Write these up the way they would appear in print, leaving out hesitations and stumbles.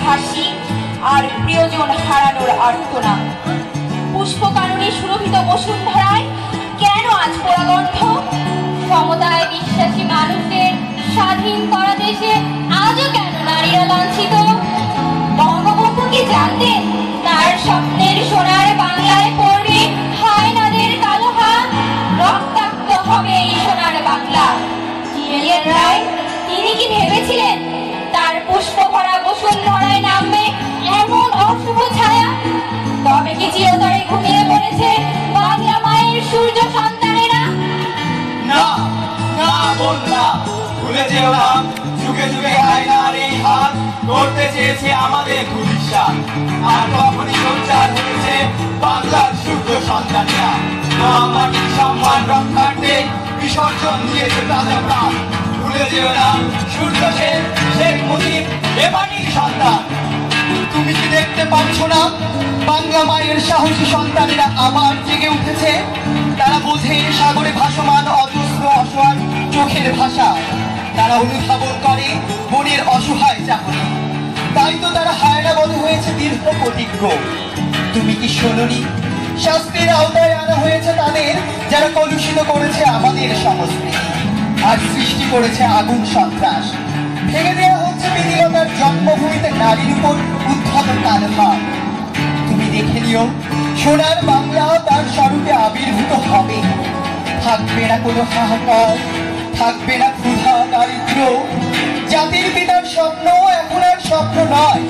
ঘাসি আর প্রিয়জন হারানোর আর্তনা। পুষ্পকাননে সুরভিত বসুন্ধরায় কেন আজ পোড়াগন্ধ? সমতায় বিশ্বাসী মানুষদের স্বাধীন করা দেশে আজও কেন নারীরা লাঞ্ছিত? বঙ্গবন্ধু কি জানতেন তার স্বপ্নের সোনার বাংলায় পড়বে হায়নাদের কালো হাত? রক্তাক্ত হবে এই সোনার বাংলা। জিএন রায় তিনি কি ভেবেছিলেন তার পুষ্প ভরা বসুন্ধরায় নামবে এমন অশুভ ছায়া? তবে কি চিরতরে ঘুমিয়ে পড়েছে বাংলা মায়ের সূর্য সন্তানেরা? না না বন্যা, ভুলে যেও না, যুগে যুগে আয়নার এই হাত করতে চেয়েছে আমাদের ভবিষ্যৎ। আর তখনই সঞ্চার হয়েছে বাংলার সূর্য সন্তানেরা। মা মাটির সম্মান রক্ষার্থে বিসর্জন দিয়েছে তাজা প্রাণ। ভুলে যেও না, সূর্য সেন, শেখ মুজিব এ মাটির সন্তান। তুমি কি দেখতে পাচ্ছ না বাংলা মায়ের সাহসী সন্তানেরা আবার জেগে উঠেছে? তারা বোঝে সাগরে ভাসমান অজস্র অসহায় চোখের ভাষা। তারা অনুধাবন করে বনের অসহায় চাহনি। তাই তো তারা হায়নাবদ্ধ হয়েছে দীর্ঘ প্রতিজ্ঞ। তুমি কি শোনোনি? শাস্তির আওতায় আনা হয়েছে তাদের যারা কলুষিত করেছে আমাদের সংস্কৃতি আর সৃষ্টি করেছে আগুন সন্ত্রাস। ভেঙে দেওয়া হচ্ছে বিধিলতার জন্মভূমিতে নারীর উপর উদ্ভট কালভার। তুমি দেখে নিও, সোনার বাংলা তার স্বরূপে আবির্ভূত হবে। থাকবে না কোনো হাহাকার, থাকবে না ক্ষুধা দারিদ্র। জাতির পিতার স্বপ্ন এখন আর স্বপ্ন নয়,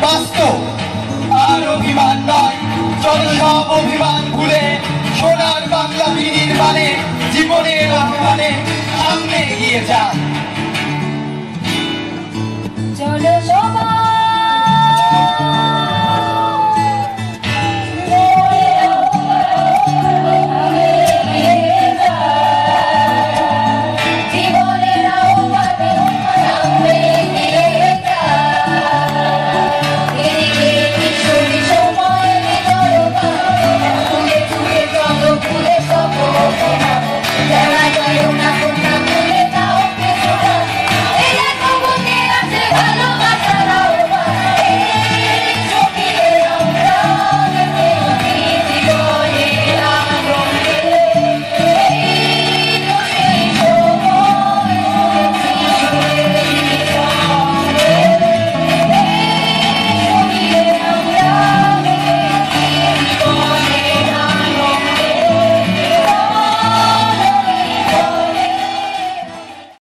বাস্তব। আর অভিমান নয়, চলো সব অভিমান ভুলে সোনার বাংলা বিনির্মাণে জীবনের অভিমানে সামনে এগিয়ে যান। চলো সবাই